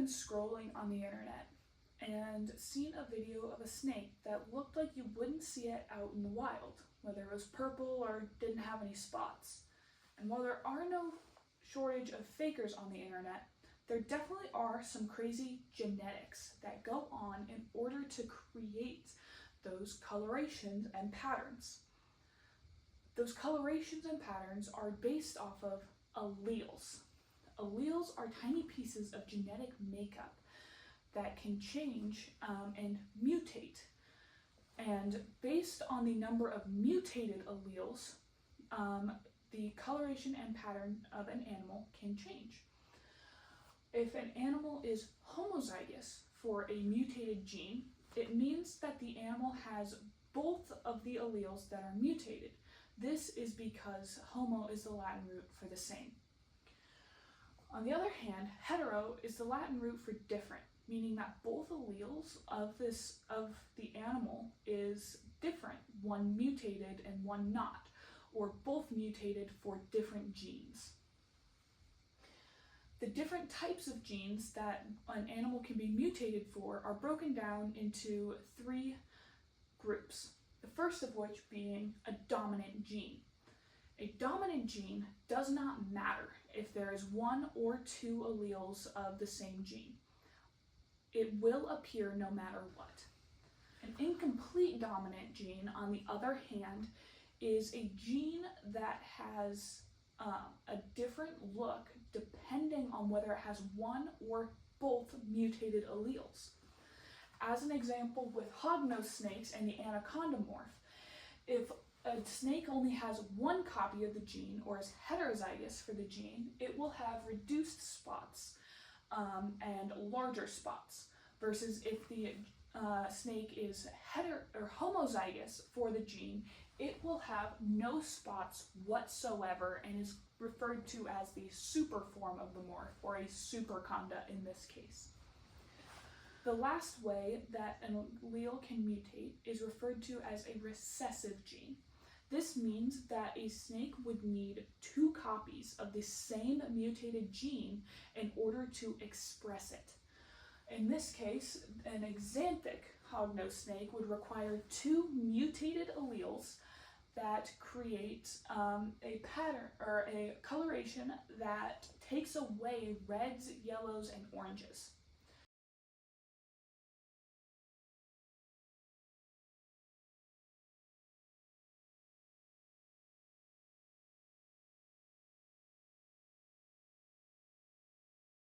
been scrolling on the internet and seen a video of a snake that looked like you wouldn't see it out in the wild, whether it was purple or didn't have any spots. And while there are no shortage of fakers on the internet, there definitely are some crazy genetics that go on in order to create those colorations and patterns. Those colorations and patterns are based off of alleles. Alleles are tiny pieces of genetic makeup that can change and mutate. And based on the number of mutated alleles, the coloration and pattern of an animal can change. If an animal is homozygous for a mutated gene, it means that the animal has both of the alleles that are mutated. This is because homo is the Latin root for the same. On the other hand, hetero is the Latin root for different, meaning that both alleles of the animal is different, one mutated and one not, or both mutated for different genes. The different types of genes that an animal can be mutated for are broken down into 3 groups, the first of which being a dominant gene. A dominant gene does not matter if there is 1 or 2 alleles of the same gene. It will appear no matter what. An incomplete dominant gene, on the other hand, is a gene that has a different look depending on whether it has 1 or both mutated alleles. As an example, with hognose snakes and the anaconda morph, if a snake only has 1 copy of the gene or is heterozygous for the gene, it will have reduced spots and larger spots, versus if the snake is homozygous for the gene, it will have no spots whatsoever and is referred to as the super form of the morph, or a superconda in this case. The last way that an allele can mutate is referred to as a recessive gene. This means that a snake would need 2 copies of the same mutated gene in order to express it. In this case, an axanthic hognose snake would require 2 mutated alleles that create a pattern or a coloration that takes away reds, yellows, and oranges.